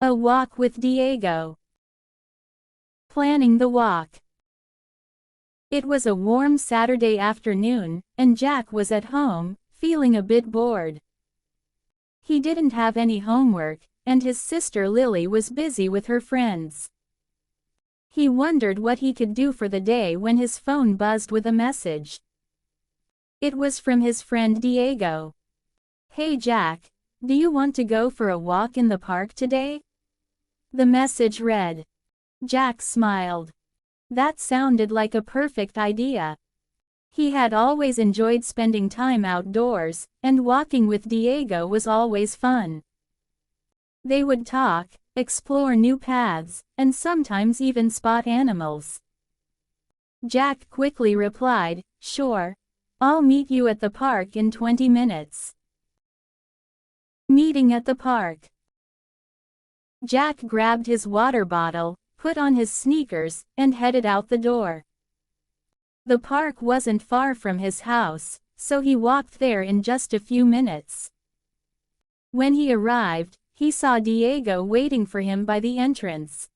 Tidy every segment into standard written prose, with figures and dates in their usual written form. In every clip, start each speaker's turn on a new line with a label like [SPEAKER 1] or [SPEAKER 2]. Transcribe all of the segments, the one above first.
[SPEAKER 1] A walk with Diego. Planning the walk. It was a warm Saturday afternoon, and Jack was at home, feeling a bit bored. He didn't have any homework, and his sister Lily was busy with her friends. He wondered what he could do for the day when his phone buzzed with a message. It was from his friend Diego. "Hey Jack, do you want to go for a walk in the park today?" The message read. Jack smiled. That sounded like a perfect idea. He had always enjoyed spending time outdoors, and walking with Diego was always fun. They would talk, explore new paths, and sometimes even spot animals. Jack quickly replied, "Sure. I'll meet you at the park in 20 minutes. Meeting at the park. Jack grabbed his water bottle, put on his sneakers, and headed out the door. The park wasn't far from his house, so he walked there in just a few minutes. When he arrived, he saw Diego waiting for him by the entrance.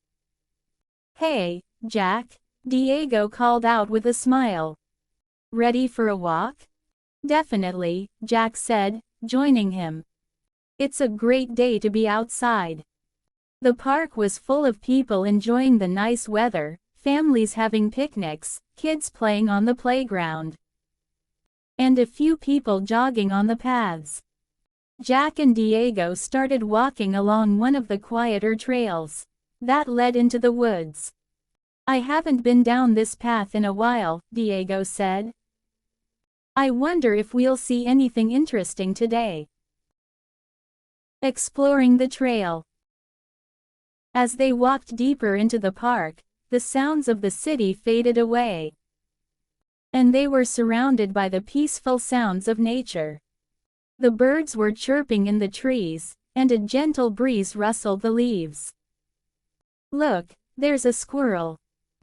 [SPEAKER 1] "Hey, Jack," Diego called out with a smile. "Ready for a walk?" "Definitely," Jack said, joining him. It's a great day to be outside. The park was full of people enjoying the nice weather, families having picnics, kids playing on the playground, and a few people jogging on the paths. Jack and Diego started walking along one of the quieter trails that led into the woods. "I haven't been down this path in a while," Diego said. "I wonder if we'll see anything interesting today." Exploring the trail. As they walked deeper into the park, the sounds of the city faded away, and they were surrounded by the peaceful sounds of nature. The birds were chirping in the trees, and a gentle breeze rustled the leaves. "Look, there's a squirrel."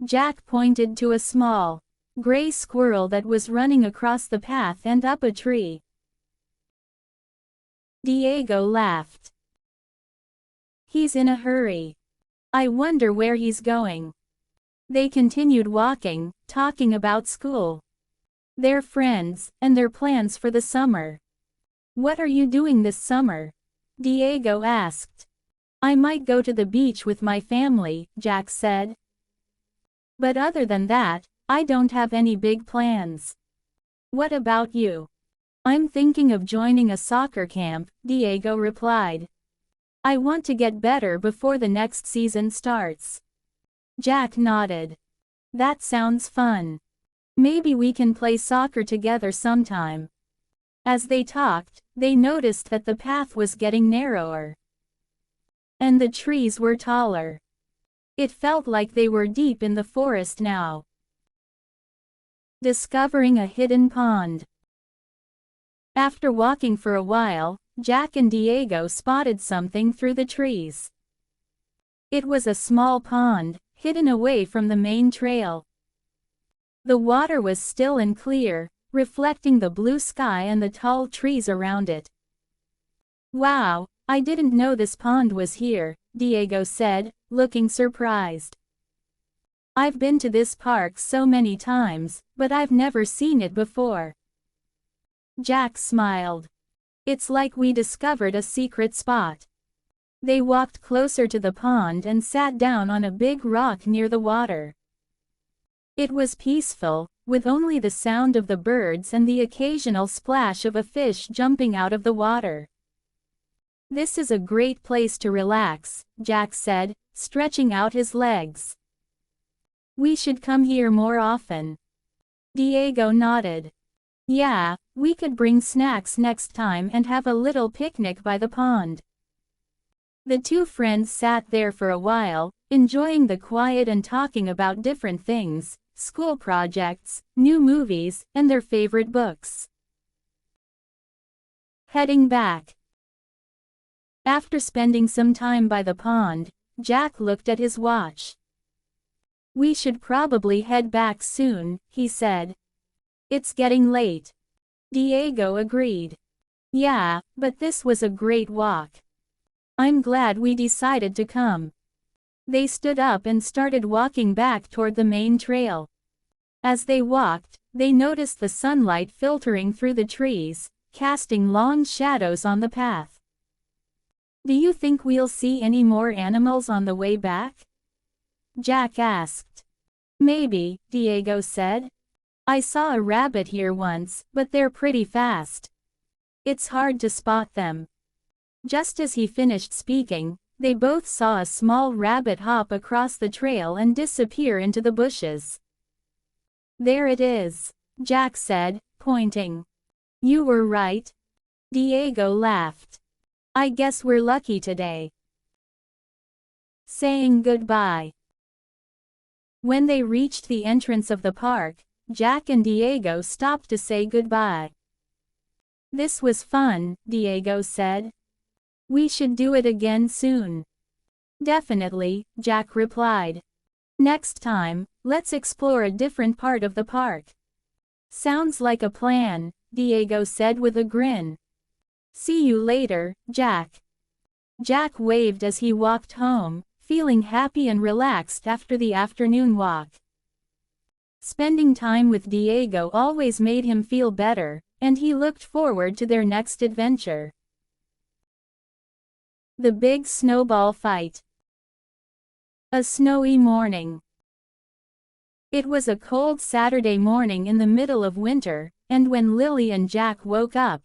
[SPEAKER 1] Jack pointed to a small, gray squirrel that was running across the path and up a tree. Diego laughed. "He's in a hurry. I wonder where he's going." They continued walking, talking about school, their friends, and their plans for the summer. "What are you doing this summer?" Diego asked. "I might go to the beach with my family," Jack said. "But other than that, I don't have any big plans." "What about you?" "I'm thinking of joining a soccer camp," Diego replied. "I want to get better before the next season starts." Jack nodded. "That sounds fun. Maybe we can play soccer together sometime." As they talked, they noticed that the path was getting narrower, and the trees were taller. It felt like they were deep in the forest now. Discovering a hidden pond. After walking for a while, Jack and Diego spotted something through the trees. It was a small pond, hidden away from the main trail. The water was still and clear, reflecting the blue sky and the tall trees around it. "Wow, I didn't know this pond was here," Diego said, looking surprised. "I've been to this park so many times, but I've never seen it before." Jack smiled. "It's like we discovered a secret spot." They walked closer to the pond and sat down on a big rock near the water. It was peaceful, with only the sound of the birds and the occasional splash of a fish jumping out of the water. "This is a great place to relax," Jack said, stretching out his legs. "We should come here more often." Diego nodded. "Yeah, we could bring snacks next time and have a little picnic by the pond." The two friends sat there for a while, enjoying the quiet and talking about different things, school projects, new movies, and their favorite books. Heading back. After spending some time by the pond, Jack looked at his watch. "We should probably head back soon," he said. "It's getting late." Diego agreed. "Yeah, but this was a great walk." I'm glad we decided to come. They stood up and started walking back toward the main trail. As they walked, they noticed the sunlight filtering through the trees, casting long shadows on the path. Do you think we'll see any more animals on the way back? Jack asked. Maybe, Diego said. I saw a rabbit here once, but they're pretty fast. It's hard to spot them. Just as he finished speaking, they both saw a small rabbit hop across the trail and disappear into the bushes. There it is, Jack said, pointing. You were right. Diego laughed. I guess we're lucky today. Saying goodbye. When they reached the entrance of the park, Jack and Diego stopped to say goodbye. This was fun, Diego said. We should do it again soon. Definitely, Jack replied. Next time, let's explore a different part of the park. Sounds like a plan, Diego said with a grin. See you later, Jack. Jack waved as he walked home, feeling happy and relaxed after the afternoon walk. Spending time with Diego always made him feel better, and he looked forward to their next adventure. The Big Snowball Fight. A snowy morning. It was a cold Saturday morning in the middle of winter, and when Lily and Jack woke up,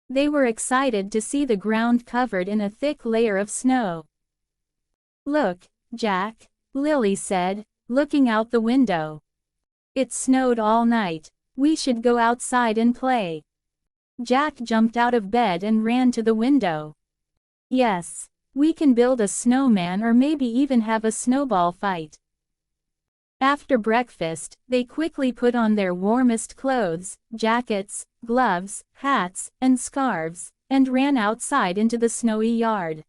[SPEAKER 1] they were excited to see the ground covered in a thick layer of snow. Look, Jack, Lily said, looking out the window. It snowed all night. We should go outside and play. Jack jumped out of bed and ran to the window. Yes, we can build a snowman or maybe even have a snowball fight. After breakfast, they quickly put on their warmest clothes, jackets, gloves, hats, and scarves, and ran outside into the snowy yard.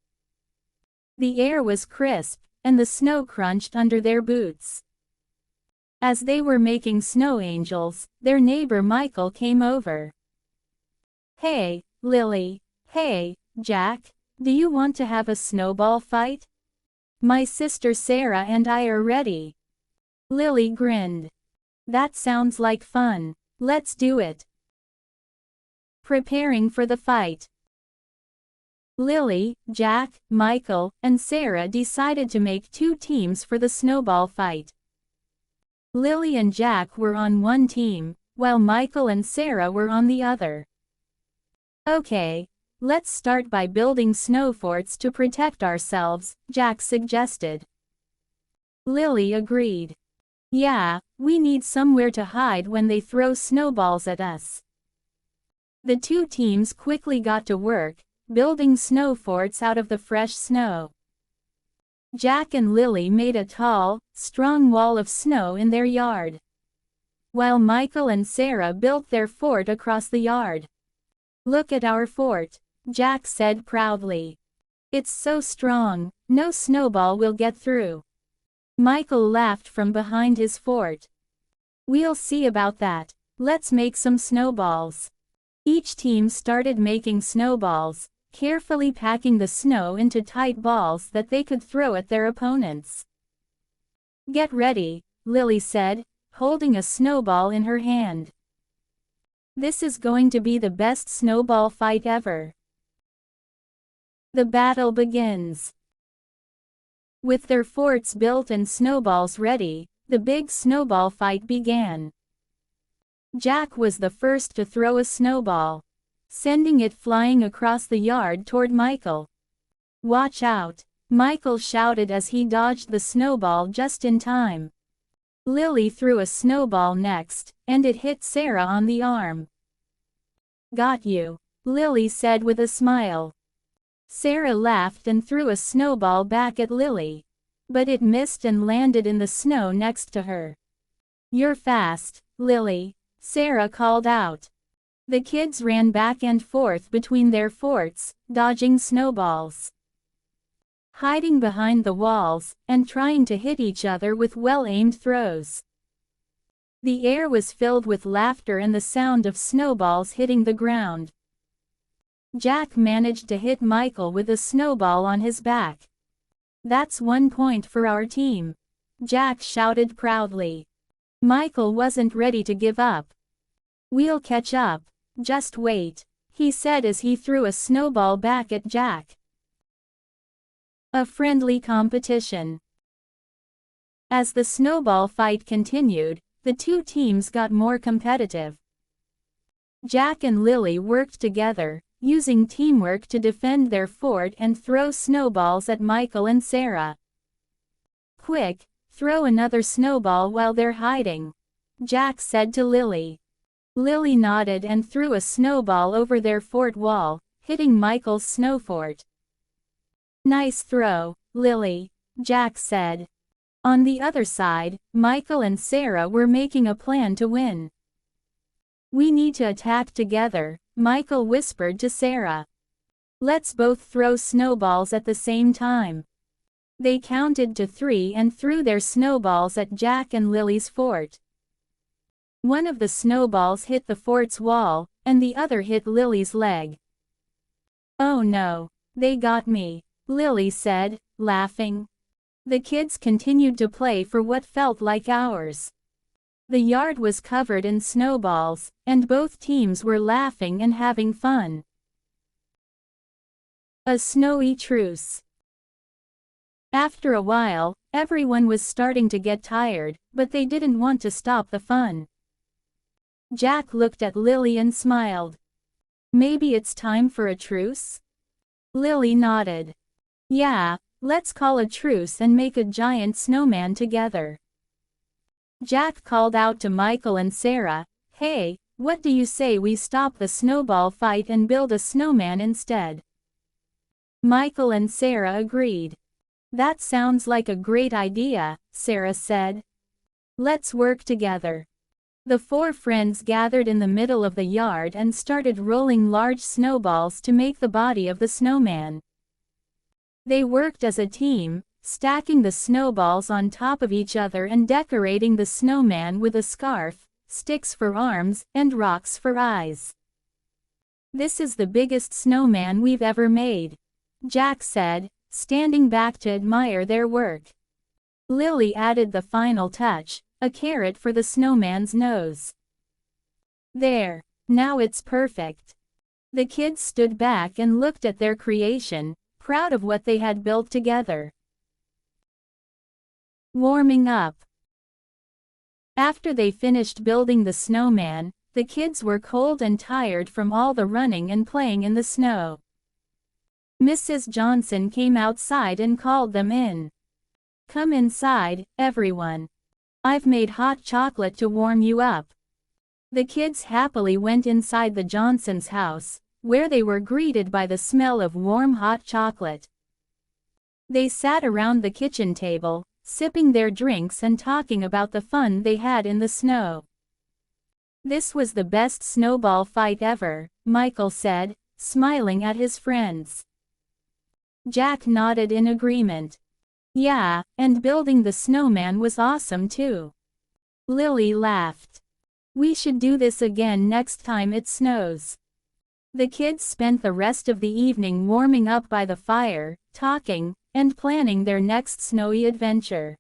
[SPEAKER 1] The air was crisp, and the snow crunched under their boots. As they were making snow angels, their neighbor Michael came over. Hey, Lily. Hey, Jack. Do you want to have a snowball fight? My sister Sarah and I are ready. Lily grinned. That sounds like fun. Let's do it. Preparing for the fight. Lily, Jack, Michael, and Sarah decided to make two teams for the snowball fight. Lily and Jack were on one team, while Michael and Sarah were on the other. Okay, let's start by building snow forts to protect ourselves, Jack suggested. Lily agreed. Yeah, we need somewhere to hide when they throw snowballs at us. The two teams quickly got to work, building snow forts out of the fresh snow. Jack and Lily made a tall, strong wall of snow in their yard, while Michael and Sarah built their fort across the yard. Look at our fort, Jack said proudly. It's so strong, no snowball will get through. Michael laughed from behind his fort. We'll see about that. Let's make some snowballs. Each team started making snowballs, carefully packing the snow into tight balls that they could throw at their opponents. Get ready, Lily said, holding a snowball in her hand. This is going to be the best snowball fight ever. The battle begins. With their forts built and snowballs ready, the big snowball fight began. Jack was the first to throw a snowball, sending it flying across the yard toward Michael. Watch out, Michael shouted as he dodged the snowball just in time. Lily threw a snowball next, and it hit Sarah on the arm. Got you, Lily said with a smile. Sarah laughed and threw a snowball back at Lily, but it missed and landed in the snow next to her. You're fast, Lily, Sarah called out. The kids ran back and forth between their forts, dodging snowballs, hiding behind the walls, and trying to hit each other with well-aimed throws. The air was filled with laughter and the sound of snowballs hitting the ground. Jack managed to hit Michael with a snowball on his back. "That's 1 point for our team," Jack shouted proudly. Michael wasn't ready to give up. "We'll catch up, just wait," he said as he threw a snowball back at Jack. A friendly competition. As the snowball fight continued, the two teams got more competitive. Jack and Lily worked together, using teamwork to defend their fort and throw snowballs at Michael and Sarah. "Quick, throw another snowball while they're hiding," Jack said to Lily. Lily nodded and threw a snowball over their fort wall, hitting Michael's snow fort. "Nice throw, Lily," Jack said. On the other side, Michael and Sarah were making a plan to win. "We need to attack together," Michael whispered to Sarah. "Let's both throw snowballs at the same time." They counted to 3 and threw their snowballs at Jack and Lily's fort. One of the snowballs hit the fort's wall, and the other hit Lily's leg. "Oh no, they got me," Lily said, laughing. The kids continued to play for what felt like hours. The yard was covered in snowballs, and both teams were laughing and having fun. A snowy truce. After a while, everyone was starting to get tired, but they didn't want to stop the fun. Jack looked at Lily and smiled. "Maybe it's time for a truce?" Lily nodded. "Yeah, let's call a truce and make a giant snowman together." Jack called out to Michael and Sarah, "Hey, what do you say we stop the snowball fight and build a snowman instead?" Michael and Sarah agreed. "That sounds like a great idea," Sarah said. "Let's work together." The 4 friends gathered in the middle of the yard and started rolling large snowballs to make the body of the snowman. They worked as a team, stacking the snowballs on top of each other and decorating the snowman with a scarf, sticks for arms, and rocks for eyes. "This is the biggest snowman we've ever made," Jack said, standing back to admire their work. Lily added the final touch, a carrot for the snowman's nose. "There, now it's perfect." The kids stood back and looked at their creation, proud of what they had built together. Warming up. After they finished building the snowman, the kids were cold and tired from all the running and playing in the snow. Mrs. Johnson came outside and called them in. "Come inside, everyone. I've made hot chocolate to warm you up." The kids happily went inside the Johnsons' house, where they were greeted by the smell of warm hot chocolate. They sat around the kitchen table, sipping their drinks and talking about the fun they had in the snow. "This was the best snowball fight ever," Michael said, smiling at his friends. Jack nodded in agreement. "Yeah, and building the snowman was awesome too." Lily laughed. "We should do this again next time it snows." The kids spent the rest of the evening warming up by the fire, talking, and planning their next snowy adventure.